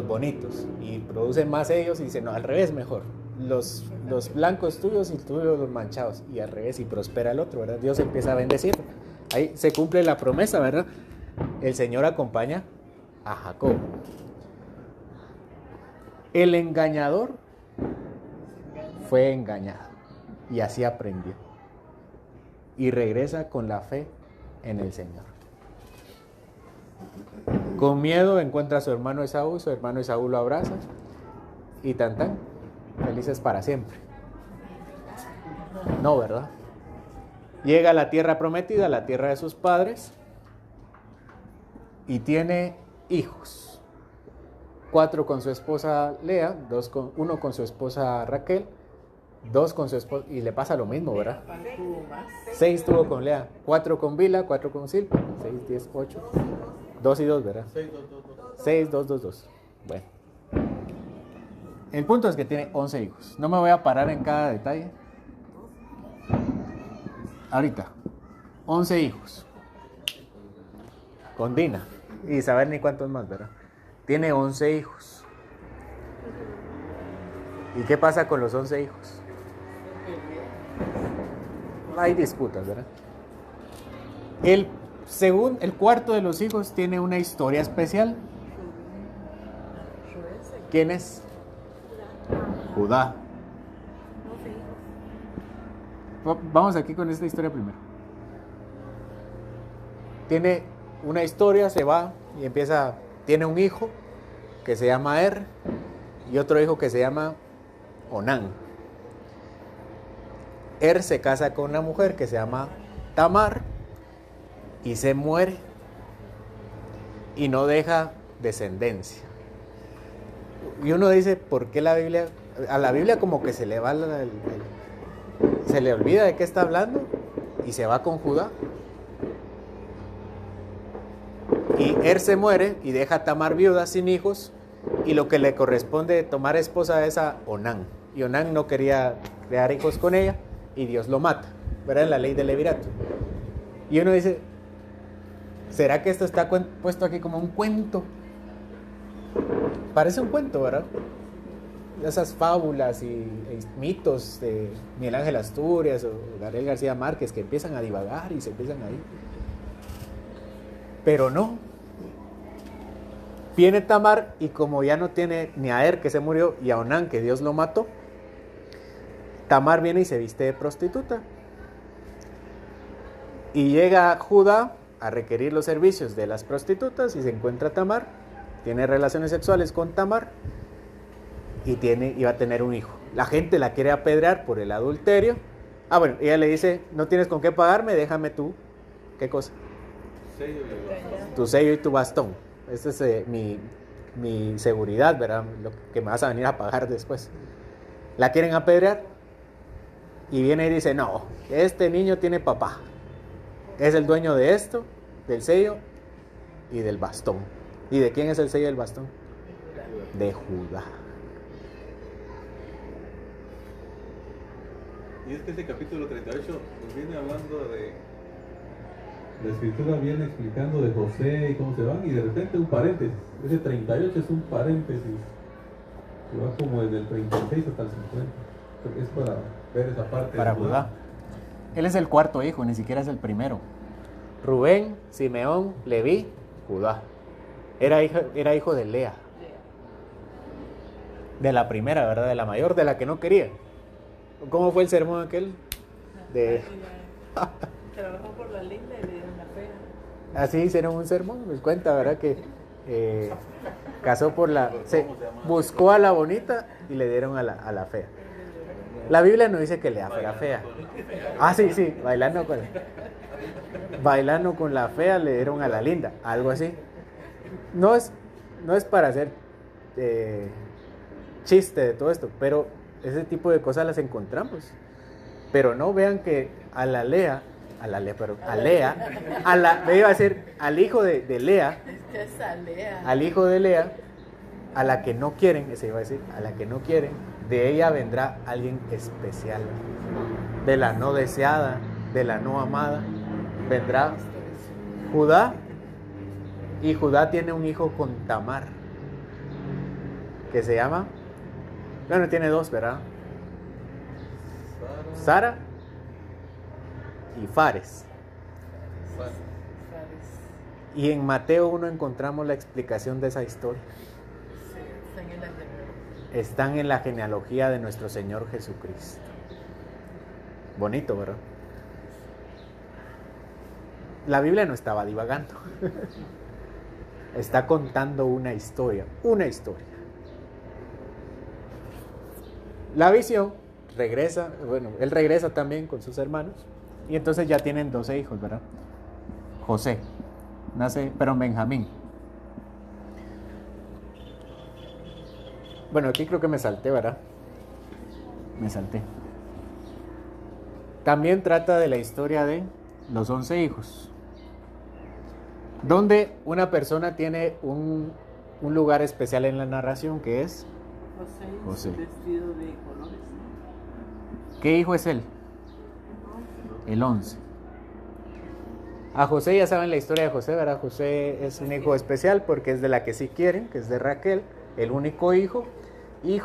bonitos. Y producen más ellos y dice, no, al revés mejor. Los blancos tuyos y tuyos los manchados. Y al revés, y prospera el otro, ¿verdad? Dios empieza a bendecir. Ahí se cumple la promesa, ¿verdad? El Señor acompaña a Jacob. El engañador fue engañado y así aprendió. Y regresa con la fe en el Señor. Con miedo encuentra a su hermano Esaú y su hermano Esaú lo abraza y tan felices para siempre. No, ¿verdad? Llega a la tierra prometida, la tierra de sus padres, y tiene hijos. 4 con su esposa Lea, 1 con su esposa Raquel, 2 con su esposa, y le pasa lo mismo, ¿verdad? 6 tuvo con Lea, 4 con Bila, 4 con Silpa, 6, 10, 8, 2 y 2, ¿verdad? 6, 2, 2, 2. Bueno. El punto es que tiene 11 hijos. No me voy a parar en cada detalle. Ahorita, 11 hijos. Con Dina. Y saber ni cuántos más, ¿verdad? Tiene 11 hijos. ¿Y qué pasa con los 11 hijos? Hay disputas, ¿verdad? según el cuarto de los hijos, tiene una historia especial. ¿Quién es? Judá. Vamos aquí con esta historia primero. Tiene una historia, se va y empieza, tiene un hijo que se llama Er y otro hijo que se llama Onán. Er se casa con una mujer que se llama Tamar y se muere y no deja descendencia. Y uno dice, ¿por qué la Biblia? A la Biblia como que se le va se le olvida de qué está hablando y se va con Judá. Y Er se muere y deja a Tamar viuda sin hijos y lo que le corresponde tomar esposa es a Onán. Y Onán no quería crear hijos con ella y Dios lo mata, ¿verdad? En la ley del levirato. Y uno dice, ¿será que esto está puesto aquí como un cuento? Parece un cuento, ¿verdad? Esas fábulas y mitos de Miguel Ángel Asturias o Gabriel García Márquez que empiezan a divagar y se empiezan ahí. Pero no. Viene Tamar y como ya no tiene ni a Er que se murió y a Onán que Dios lo mató, Tamar viene y se viste de prostituta. Y llega Judá a requerir los servicios de las prostitutas y se encuentra Tamar, tiene relaciones sexuales con Tamar y iba a tener un hijo. La gente la quiere apedrear por el adulterio. Bueno, ella le dice, no tienes con qué pagarme, déjame tú. ¿Qué cosa? Tu sello y tu bastón. Esa es mi seguridad, ¿verdad? Lo que me vas a venir a pagar después. La quieren apedrear y viene y dice, no, este niño tiene papá. Es el dueño de esto, del sello y del bastón. ¿Y de quién es el sello y el bastón? De Judá. Y es que este capítulo 38 nos viene hablando de... La escritura viene explicando de José y cómo se van y de repente un paréntesis. Ese 38 es un paréntesis que va como desde el 36 hasta el 50. Porque es para ver esa parte. Para Judá. Él es el cuarto hijo, ni siquiera es el primero. Rubén, Simeón, Leví, Judá. Era hijo de Lea. De la primera, ¿verdad? De la mayor, de la que no quería. ¿Cómo fue el sermón aquel? Trabajó por la linda y le dieron la fea. Así hicieron un sermón, pues cuenta, ¿verdad? Que casó por buscó a la bonita y le dieron a la fea. La Biblia no dice que Lea fuera fea. Sí, bailando con la fea le dieron a la linda, algo así. No es para hacer chiste de todo esto, pero ese tipo de cosas las encontramos. Pero no vean que al hijo de Lea, al hijo de Lea, a la que no quieren, de ella vendrá alguien especial, de la no deseada, de la no amada, vendrá Judá, y Judá tiene un hijo con Tamar, que se llama, tiene dos, ¿verdad? Sara y Fares. Y en Mateo 1 encontramos la explicación de esa historia. Están en la genealogía de nuestro Señor Jesucristo. Bonito, ¿verdad? La Biblia no estaba divagando. Está contando una historia. La visión regresa, él regresa también con sus hermanos y entonces ya tienen 12 hijos, ¿verdad? José nace, pero Benjamín. Aquí creo que me salté, ¿verdad? También trata de la historia de los 11 hijos, donde una persona tiene un lugar especial en la narración, que es José. Vestido de colores. ¿Qué hijo es él? El 11. A José ya saben la historia de José, ¿verdad? José es un hijo especial porque es de la que sí quieren, que es de Raquel, el único hijo. Y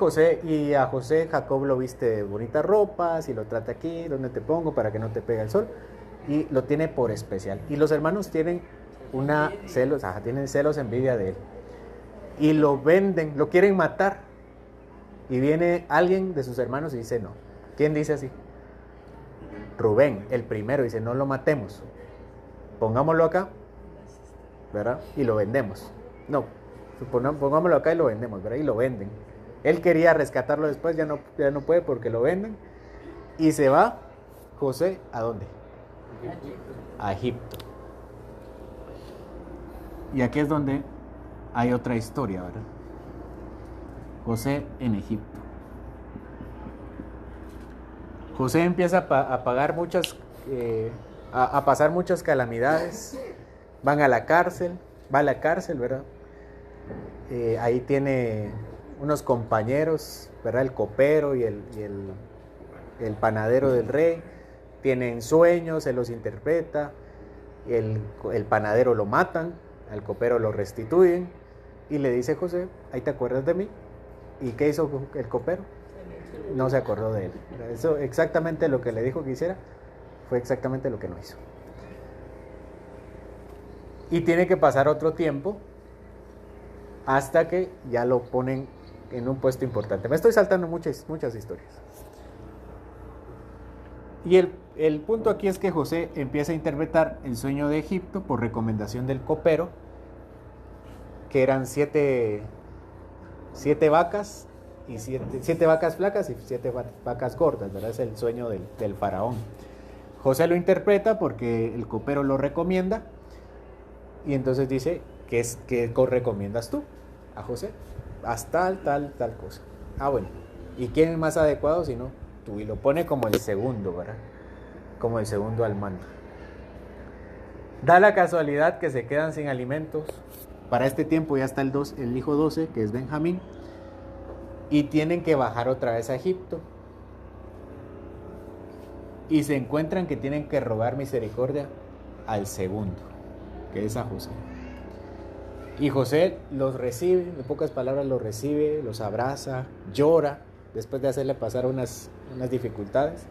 a José Jacob lo viste de bonitas ropas y lo trata aquí, donde te pongo para que no te pegue el sol. y lo tiene por especial. Y los hermanos tienen tienen celos, envidia de él. Y lo venden, lo quieren matar. Y viene alguien de sus hermanos y dice no. ¿Quién dice así? Rubén, el primero, dice no lo matemos. Pongámoslo acá, ¿verdad? Y lo vendemos. No, pongámoslo acá y lo vendemos, ¿verdad? Y lo venden. Él quería rescatarlo después, ya no puede porque lo venden. Y se va José, ¿a dónde? A Egipto. Y aquí es donde hay otra historia, ¿verdad? José en Egipto. José empieza a pagar a pasar muchas calamidades. Va a la cárcel, ¿verdad? Ahí tiene unos compañeros, ¿verdad? El copero y el panadero del rey. Tienen sueños, se los interpreta. El panadero lo matan, al copero lo restituyen. Y le dice José, ¿ahí te acuerdas de mí? ¿Y qué hizo el copero? No se acordó de él. Eso exactamente lo que le dijo que hiciera fue exactamente lo que no hizo. Y tiene que pasar otro tiempo hasta que ya lo ponen en un puesto importante. Me estoy saltando muchas historias. Y el punto aquí es que José empieza a interpretar el sueño de Egipto por recomendación del copero, que eran 7 vacas y 7 vacas flacas y 7 vacas gordas, ¿verdad? Es el sueño del faraón. José lo interpreta porque el copero lo recomienda y entonces dice, ¿qué recomiendas tú a José? Haz tal cosa. Ah, bueno, ¿y quién es más adecuado si no tú? Y lo pone como el segundo, ¿verdad? Como el segundo al mando. Da la casualidad que se quedan sin alimentos. Para este tiempo ya está el hijo 12, que es Benjamín, y tienen que bajar otra vez a Egipto. Y se encuentran que tienen que rogar misericordia al segundo, que es a José. Y José los recibe, en pocas palabras los recibe, los abraza, llora, después de hacerle pasar unas dificultades.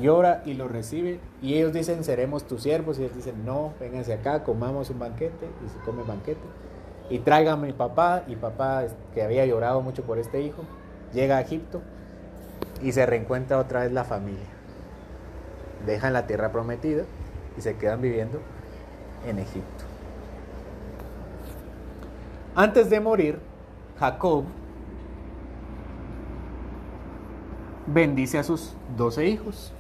Llora y los recibe, y ellos dicen, seremos tus siervos, y ellos dicen, no, vénganse acá, comamos un banquete, y se come banquete, y traigan a mi papá, y papá, que había llorado mucho por este hijo, llega a Egipto, y se reencuentra otra vez la familia, dejan la tierra prometida, y se quedan viviendo en Egipto. Antes de morir, Jacob bendice a sus 12 hijos.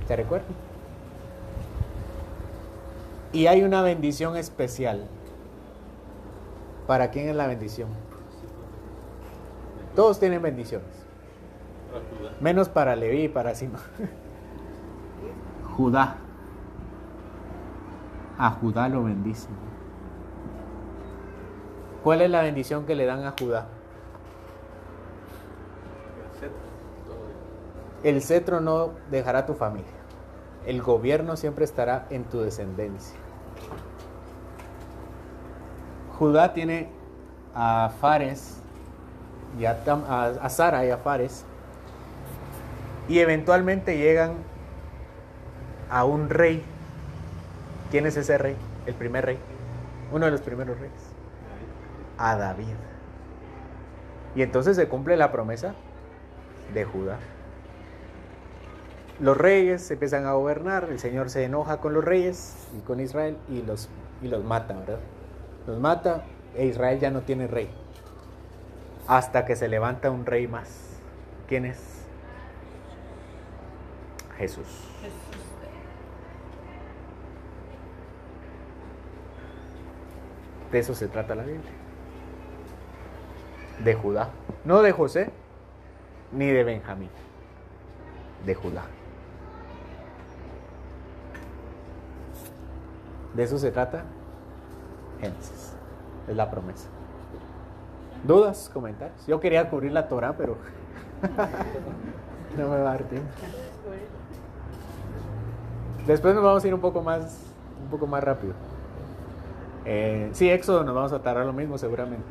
¿Te recuerdas? Y hay una bendición especial. ¿Para quién es la bendición? Todos tienen bendiciones. Menos para Leví y para Simón. Judá. A Judá lo bendice. ¿Cuál es la bendición que le dan a Judá? El cetro no dejará tu familia. El gobierno siempre estará en tu descendencia. Judá tiene a Fares, y a Sara y a Fares, y eventualmente llegan a un rey. ¿Quién es ese rey? El primer rey. Uno de los primeros reyes. A David. Y entonces se cumple la promesa de Judá. Los reyes empiezan a gobernar, el Señor se enoja con los reyes y con Israel y los mata, ¿verdad? Los mata e Israel ya no tiene rey. Hasta que se levanta un rey más. ¿Quién es? Jesús. De eso se trata la Biblia. De Judá. No de José, ni de Benjamín. De Judá. De eso se trata Génesis. Es la promesa. ¿Dudas? ¿Comentarios? Yo quería cubrir la Torah, pero no me va a dar tiempo. Después nos vamos a ir un poco más rápido. Sí, Éxodo nos vamos a tardar lo mismo seguramente.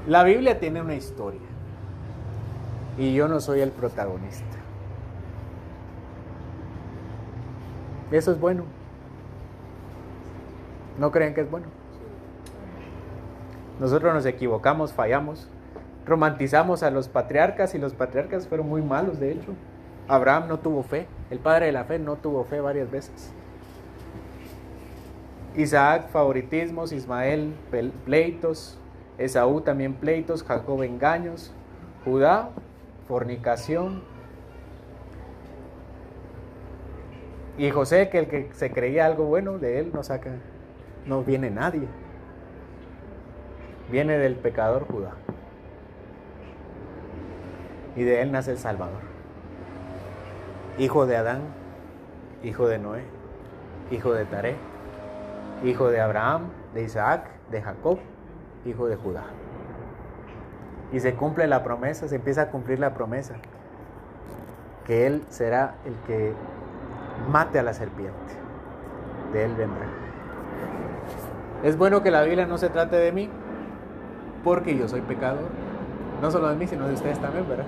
La Biblia tiene una historia y yo no soy el protagonista. Eso es bueno. ¿No creen que es bueno? Nosotros nos equivocamos, fallamos, romantizamos a los patriarcas y los patriarcas fueron muy malos, de hecho. Abraham no tuvo fe, el padre de la fe no tuvo fe varias veces. Isaac, favoritismos, Ismael, pleitos, Esaú también pleitos, Jacob engaños, Judá, fornicación. Y José, que el que se creía algo bueno de él no viene nadie. Viene del pecador Judá. Y de él nace el Salvador. Hijo de Adán, hijo de Noé, hijo de Taré, hijo de Abraham, de Isaac, de Jacob, hijo de Judá. Y se cumple la promesa, se empieza a cumplir la promesa, que él será el que mate a la serpiente. De él vendrá. Es bueno que la Biblia no se trate de mí, porque yo soy pecador. No solo de mí, sino de ustedes también, ¿verdad?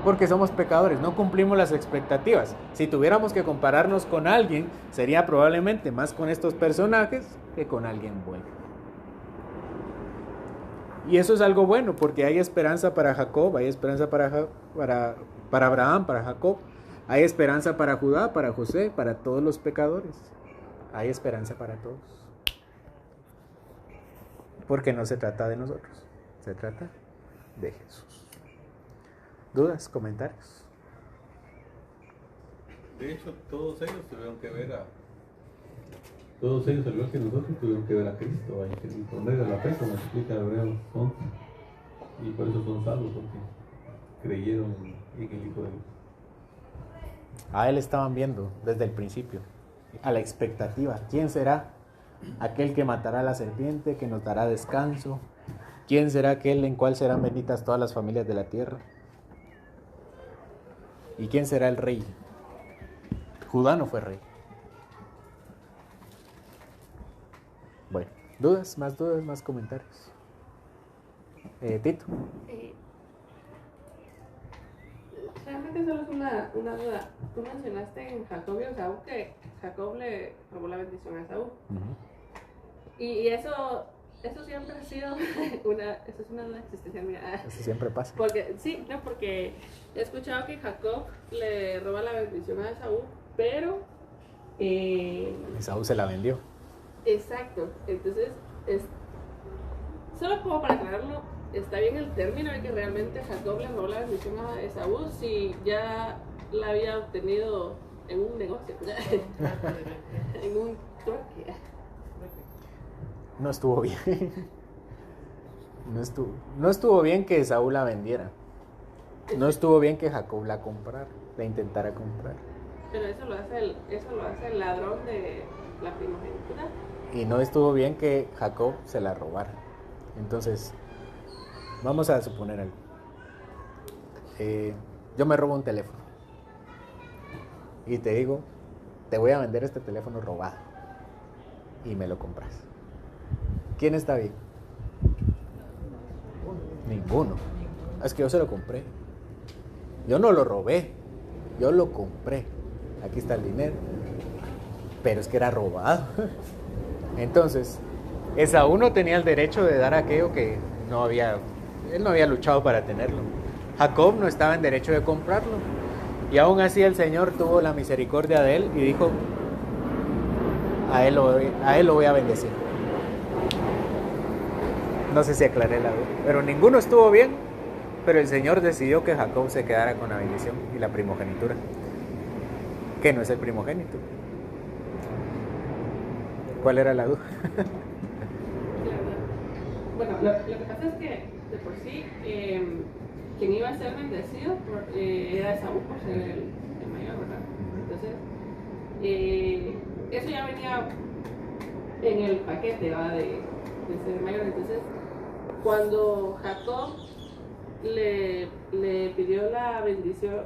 Porque somos pecadores, no cumplimos las expectativas. Si tuviéramos que compararnos con alguien, sería probablemente más con estos personajes que con alguien bueno. Y eso es algo bueno, porque hay esperanza para Jacob, hay esperanza para Abraham, para Jacob, hay esperanza para Judá, para José, para todos los pecadores. Hay esperanza para todos. Porque no se trata de nosotros, se trata de Jesús. ¿Dudas? ¿Comentarios? De hecho, todos ellos tuvieron que ver a... Todos ellos, al igual que nosotros, tuvieron que ver a Cristo, y por medio de la fe, como explica Hebreos 11. Y por eso son salvos, porque creyeron en el Hijo de Dios. A él estaban viendo desde el principio, a la expectativa. ¿Quién será aquel que matará a la serpiente, que nos dará descanso? ¿Quién será aquel en cual serán benditas todas las familias de la tierra? ¿Y quién será el rey? Judá no fue rey. Bueno, dudas, más comentarios. Tito. Realmente solo es una duda. Tú mencionaste en Jacob y Esaú que Jacob le robó la bendición a Esaú. Y eso siempre ha sido eso es una duda existencial mía. Eso siempre pasa. Porque he escuchado que Jacob le roba la bendición a Esaú, pero Esaú se la vendió. exacto. Entonces, solo como para aclararlo, está bien el término de que realmente Jacob le robó la bendición a Esaú si ya la había obtenido en un negocio, en un trueque. No estuvo bien. No estuvo bien que Esaú la vendiera. No estuvo bien que Jacob la comprara, la intentara comprar. Pero eso lo hace el ladrón de la primogenitura. Y no estuvo bien que Jacob se la robara. Entonces, vamos a suponer algo. Yo me robo un teléfono. Y te digo, te voy a vender este teléfono robado. Y me lo compras. ¿Quién está bien? Ninguno. Es que yo se lo compré. Yo no lo robé. Yo lo compré. Aquí está el dinero. Pero es que era robado. Entonces, Esaú no tenía el derecho de dar aquello que él no había luchado para tenerlo. Jacob no estaba en derecho de comprarlo. Y aún así el Señor tuvo la misericordia de él y dijo, a él lo voy a bendecir. No sé si aclaré la duda, pero ninguno estuvo bien, pero el Señor decidió que Jacob se quedara con la bendición y la primogenitura, que no es el primogénito. ¿Cuál era la duda? Bueno, lo que pasa es que de por sí quien iba a ser bendecido era Esaú por ser el mayor, ¿verdad? Entonces, eso ya venía en el paquete, ¿va? De ser el mayor. Entonces, cuando Jacob le pidió la bendición,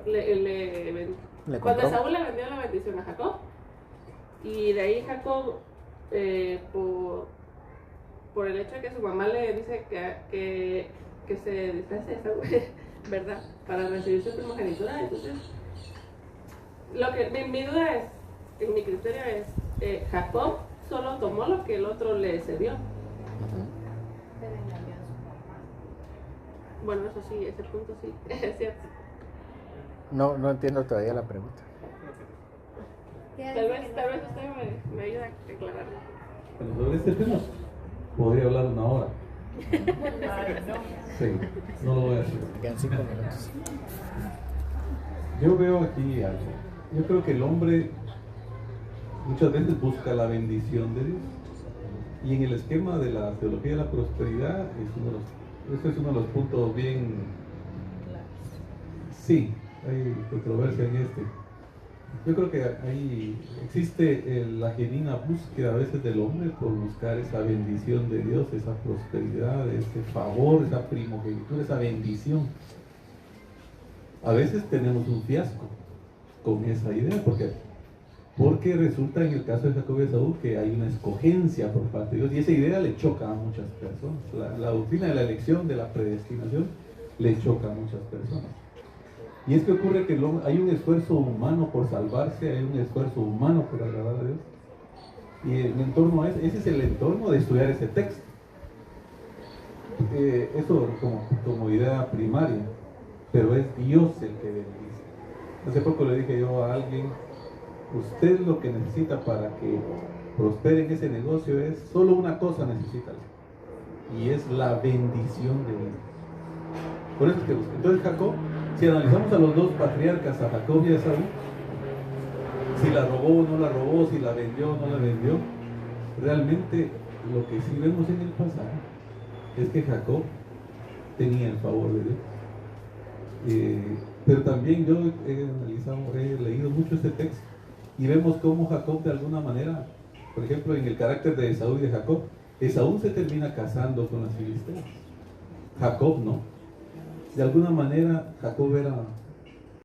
cuando Esaú le vendió la bendición a Jacob, y de ahí Jacob, por el hecho de que su mamá le dice que se disfrace de Esaú, ¿verdad? Para recibir su primogenitura. Entonces, mi duda es, en mi criterio es, Jacob solo tomó lo que el otro le cedió. Pero engañó a su mamá. Bueno, eso sí, ese punto sí, es cierto. No entiendo todavía la pregunta. ¿Qué Tal dice vez que usted me ayude a aclararlo. Bueno, sobre este tema podría hablar una hora. Ay, no. Sí, no lo voy a hacer. Quedan 5 minutos. Yo veo aquí algo. Yo creo que el hombre muchas veces busca la bendición de Dios. Y en el esquema de la teología de la prosperidad, ese es uno de los puntos bien. Sí, hay controversia en este. Yo creo que ahí existe la genuina búsqueda a veces del hombre por buscar esa bendición de Dios, esa prosperidad, ese favor, esa primogenitura, esa bendición. A veces tenemos un fiasco con esa idea, porque resulta en el caso de Jacob y Esaú que hay una escogencia por parte de Dios y esa idea le choca a muchas personas. La doctrina de la elección, de la predestinación, le choca a muchas personas. Y es que ocurre que hay un esfuerzo humano por salvarse, hay un esfuerzo humano por agradar a Dios. Y en entorno a ese es el entorno de estudiar ese texto. Eso como idea primaria, pero es Dios el que bendice. Hace poco le dije yo a alguien, usted lo que necesita para que prospere en ese negocio es, solo una cosa necesita, y es la bendición de Dios. Por eso es que entonces Jacob, si analizamos a los dos patriarcas, a Jacob y a Esaú, si la robó o no la robó, si la vendió o no la vendió, realmente lo que sí vemos en el pasaje es que Jacob tenía el favor de Dios. Pero también yo he leído mucho este texto y vemos cómo Jacob de alguna manera, por ejemplo en el carácter de Esaú y de Jacob, Esaú se termina casando con las filisteas, Jacob no. De alguna manera Jacob era